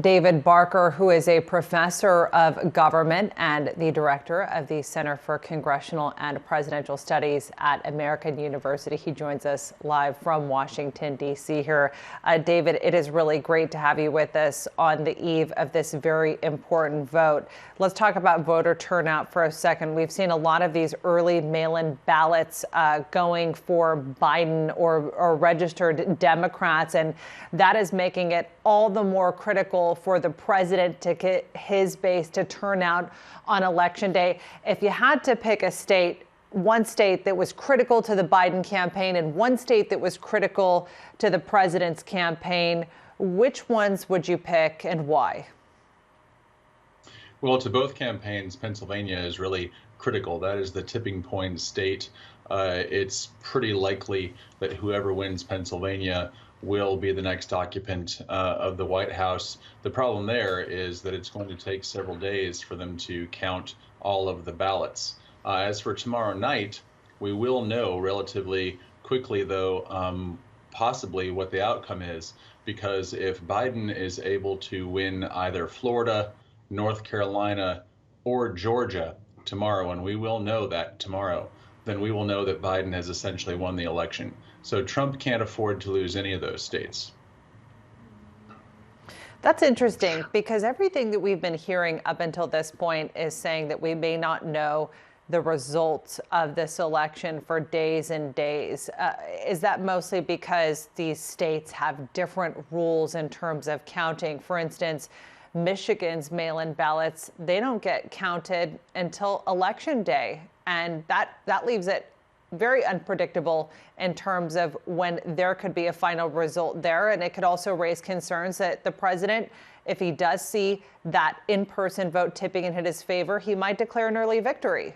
David Barker, who is a professor of government and the director of the Center for Congressional and Presidential Studies at American University. He joins us live from Washington, D.C. here. David, it is really great to have you with us on the eve of this very important vote. Let's talk about voter turnout for a second. We've seen a lot of these early mail-in ballots going for Biden or registered Democrats, and that is making it all the more critical for the president to get his base to turn out on Election Day. If you had to pick a state, one state that was critical to the Biden campaign and one state that was critical to the president's campaign, which ones would you pick and why? Well, to both campaigns, Pennsylvania is really critical. That is the tipping point state. It's pretty likely that whoever wins Pennsylvania will be the next occupant of the White House. The problem there is that it's going to take several days for them to count all of the ballots. As for tomorrow night, we will know relatively quickly, though, possibly what the outcome is, because if Biden is able to win either Florida, North Carolina, or Georgia tomorrow, and we will know that tomorrow, then we will know that Biden has essentially won the election. So Trump can't afford to lose any of those states. That's interesting, because everything that we've been hearing up until this point is saying that we may not know the results of this election for days and days. Is that mostly because these states have different rules in terms of counting? For instance, Michigan's mail-in ballots, they don't get counted until Election Day. And that leaves it very unpredictable in terms of when there could be a final result there. And it could also raise concerns that the president, if he does see that in-person vote tipping in his favor, he might declare an early victory.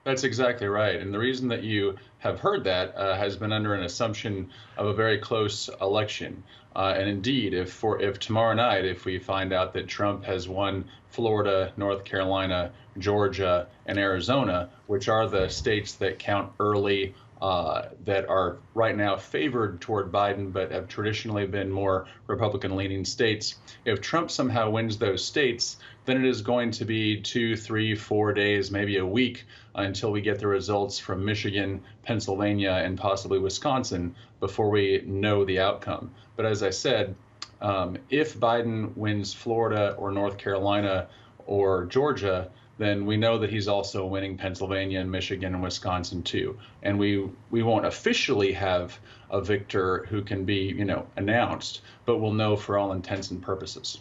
That's exactly right. And the reason that you have heard that has been under an assumption of a very close election. And indeed, if tomorrow night, if we find out that Trump has won Florida, North Carolina, Georgia, and Arizona, which are the states that count early, that are right now favored toward Biden, but have traditionally been more Republican-leaning states. If Trump somehow wins those states, then it is going to be 2, 3, 4 days, maybe a week until we get the results from Michigan, Pennsylvania, and possibly Wisconsin before we know the outcome. But as I said, if Biden wins Florida or North Carolina or Georgia, then we know that he's also winning Pennsylvania and Michigan and Wisconsin too. And we won't officially have a victor who can be, announced, but we'll know for all intents and purposes.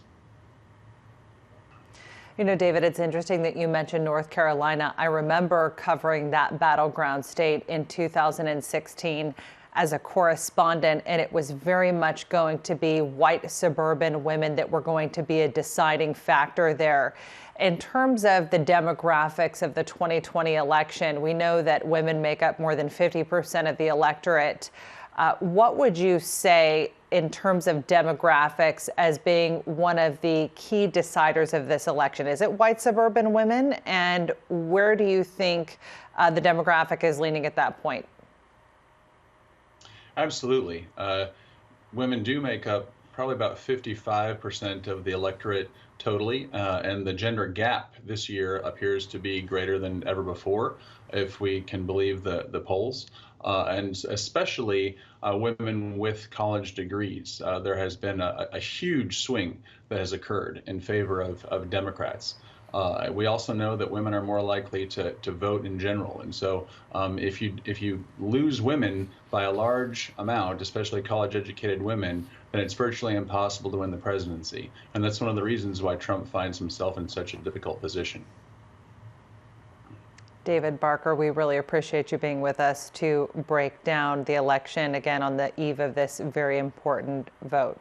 David, it's interesting that you mentioned North Carolina. I remember covering that battleground state in 2016 as a correspondent, and it was very much going to be white suburban women that were going to be a deciding factor there. In terms of the demographics of the 2020 election, we know that women make up more than 50% of the electorate. What would you say in terms of demographics as being one of the key deciders of this election? Is it white suburban women? And where do you think the demographic is leaning at that point? Absolutely. Women do make up probably about 55% of the electorate totally, and the gender gap this year appears to be greater than ever before, if we can believe the polls, and especially women with college degrees. There has been a huge swing that has occurred in favor of Democrats. We also know that women are more likely to vote in general. And so if you lose women by a large amount, especially college-educated women, then it's virtually impossible to win the presidency. And that's one of the reasons why Trump finds himself in such a difficult position. David Barker, we really appreciate you being with us to break down the election again on the eve of this very important vote.